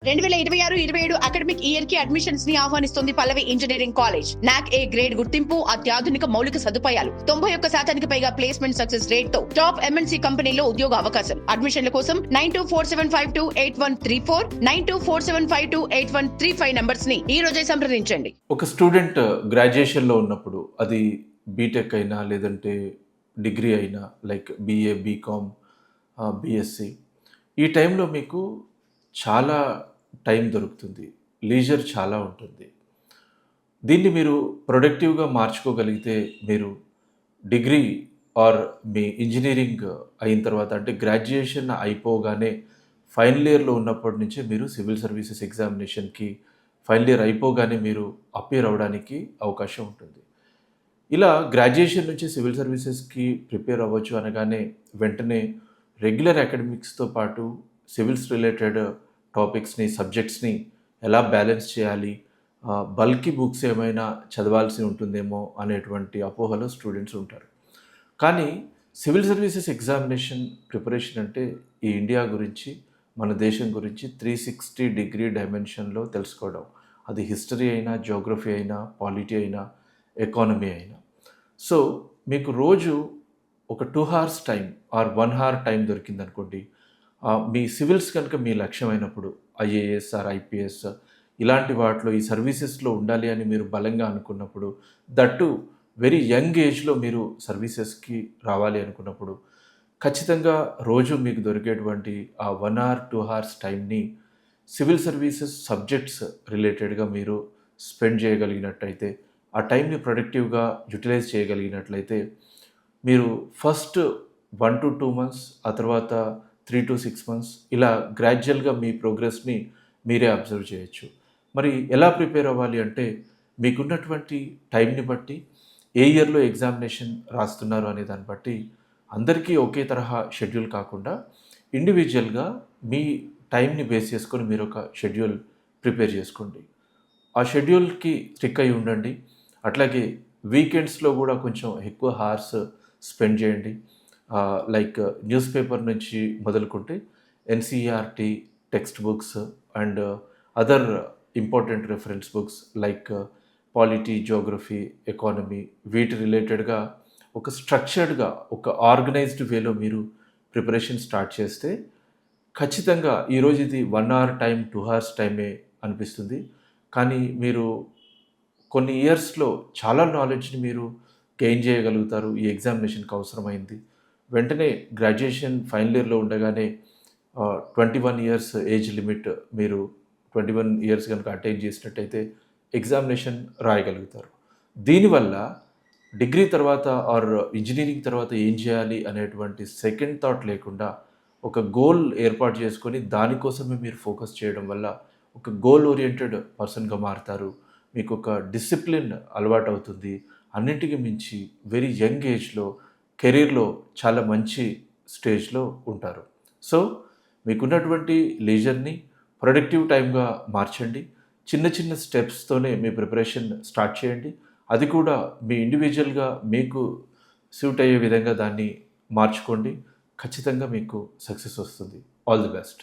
2026-27 academic year కి admissions ని ఆహ్వానిస్తుంది పల్లవి engineering college. నాక్ ఏ గ్రేడ్ గుర్తింపు, అత్యాధునిక మౌలిక సదుపాయాలు, 91% పైగా ప్లేస్మెంట్ సక్సెస్ రేట్ తో టాప్ ఎంఎన్సీ కంపెనీలో ఉద్యోగ అవకాశం. అడ్మిషన్ల కోసం 9247528134, 9247528135 నంబర్స్ ని ఈ రోజే సంప్రదించండి. ఒక స్టూడెంట్ గ్రాడ్యుయేషన్లో ఉన్నప్పుడు అది బీటెక్ అయినా లేదంటే డిగ్రీ అయినా లైక్ బీఏ, బీకామ్, బీఎస్సీ, ఈ టైంలో మీకు చాలా టైం దొరుకుతుంది, లీజర్ చాలా ఉంటుంది. దీన్ని మీరు ప్రొడక్టివ్గా మార్చుకోగలిగితే మీరు డిగ్రీ ఆర్ మీ ఇంజనీరింగ్ అయిన తర్వాత అంటే గ్రాడ్యుయేషన్ అయిపోగానే ఫైనల్ ఇయర్లో ఉన్నప్పటి నుంచే మీరు సివిల్ సర్వీసెస్ ఎగ్జామినేషన్కి ఫైనల్ ఇయర్ అయిపోగానే మీరు అపియర్ అవ్వడానికి అవకాశం ఉంటుంది. ఇలా గ్రాడ్యుయేషన్ నుంచి సివిల్ సర్వీసెస్కి ప్రిపేర్ అవ్వచ్చు అనగానే వెంటనే రెగ్యులర్ అకాడమిక్స్తో పాటు సివిల్స్ రిలేటెడ్ టాపిక్స్ని, సబ్జెక్ట్స్ని ఎలా బ్యాలెన్స్ చేయాలి, బల్కీ బుక్స్ ఏమైనా చదవాల్సి ఉంటుందేమో అనేటువంటి అపోహలో స్టూడెంట్స్ ఉంటారు. కానీ సివిల్ సర్వీసెస్ ఎగ్జామినేషన్ ప్రిపరేషన్ అంటే ఈ ఇండియా గురించి, మన దేశం గురించి 360 డిగ్రీ డైమెన్షన్లో తెలుసుకోవడం. అది హిస్టరీ అయినా, జియోగ్రఫీ అయినా, పాలిటీ అయినా, ఎకానమీ అయినా. సో మీకు రోజు ఒక 2 hours time or 1 hour time దొరికిందనుకోండి, మీ సివిల్స్ కనుక మీ లక్ష్యమైనప్పుడు ఐఏఎస్ ఆర్ ఐపీఎస్ ఇలాంటి వాటిలో ఈ సర్వీసెస్లో ఉండాలి అని మీరు బలంగా అనుకున్నప్పుడు, దట్టు వెరీ యంగ్ ఏజ్లో మీరు సర్వీసెస్కి రావాలి అనుకున్నప్పుడు ఖచ్చితంగా రోజు మీకు దొరికేటువంటి ఆ 1 hour 2 hours టైంని సివిల్ సర్వీసెస్ సబ్జెక్ట్స్ రిలేటెడ్గా మీరు స్పెండ్ చేయగలిగినట్టయితే, ఆ టైంని ప్రొడక్టివ్గా యూటిలైజ్ చేయగలిగినట్లయితే మీరు ఫస్ట్ 1 to 2 months, ఆ తర్వాత 3 to 6 months ఇలా గ్రాడ్యువల్గా మీ ప్రోగ్రెస్ని మీరే అబ్జర్వ్ చేయొచ్చు. మరి ఎలా ప్రిపేర్ అవ్వాలి అంటే మీకున్నటువంటి టైంని బట్టి, ఏ ఇయర్లో ఎగ్జామినేషన్ రాస్తున్నారు అనే దాన్ని బట్టి అందరికీ ఒకే తరహా షెడ్యూల్ కాకుండా ఇండివిజువల్గా మీ టైంని బేస్ చేసుకొని మీరు ఒక షెడ్యూల్ ప్రిపేర్ చేసుకోండి. ఆ షెడ్యూల్కి స్టిక్ అయి ఉండండి. అట్లాగే వీకెండ్స్లో కూడా కొంచెం ఎక్కువ హార్స్ స్పెండ్ చేయండి. లైక్ న్యూస్ పేపర్ నుంచి మొదలుకుంటే NCERT textbooks and other important reference books like polity, geography, economy, వీటి రిలేటెడ్గా ఒక స్ట్రక్చర్డ్గా, ఒక ఆర్గనైజ్డ్ వేలో మీరు ప్రిపరేషన్ స్టార్ట్ చేస్తే ఖచ్చితంగా ఈరోజు ఇది 1 hour టైం, 2 hours టైమే అనిపిస్తుంది. కానీ మీరు కొన్ని ఇయర్స్లో చాలా నాలెడ్జ్ని మీరు గెయిన్ చేయగలుగుతారు. ఈ ఎగ్జామినేషన్కి అవసరమైంది. వెంటనే గ్రాడ్యుయేషన్ ఫైనల్ ఇయర్లో ఉండగానే 21 years ఏజ్ లిమిట్, మీరు 21 years కనుక అటైన్ చేసినట్టయితే ఎగ్జామినేషన్ రాయగలుగుతారు. దీనివల్ల డిగ్రీ తర్వాత ఆర్ ఇంజనీరింగ్ తర్వాత ఏం చేయాలి అనేటువంటి సెకండ్ థాట్ లేకుండా ఒక గోల్ ఏర్పాటు చేసుకొని దానికోసమే మీరు ఫోకస్ చేయడం వల్ల ఒక గోల్ ఓరియంటెడ్ పర్సన్గా మారుతారు. మీకు ఒక డిసిప్లిన్ అలవాటు అవుతుంది. అన్నింటికి మించి వెరీ యంగ్ ఏజ్లో కెరీర్లో చాలా మంచి స్టేజ్లో ఉంటారు. సో మీకున్నటువంటి లీజర్ని ప్రొడక్టివ్ టైంగా మార్చండి. చిన్న చిన్న స్టెప్స్తోనే మీ ప్రిపరేషన్ స్టార్ట్ చేయండి. అది కూడా మీ ఇండివిజువల్గా మీకు సూట్ అయ్యే విధంగా దాన్ని మార్చుకోండి. ఖచ్చితంగా మీకు సక్సెస్ వస్తుంది. All the best.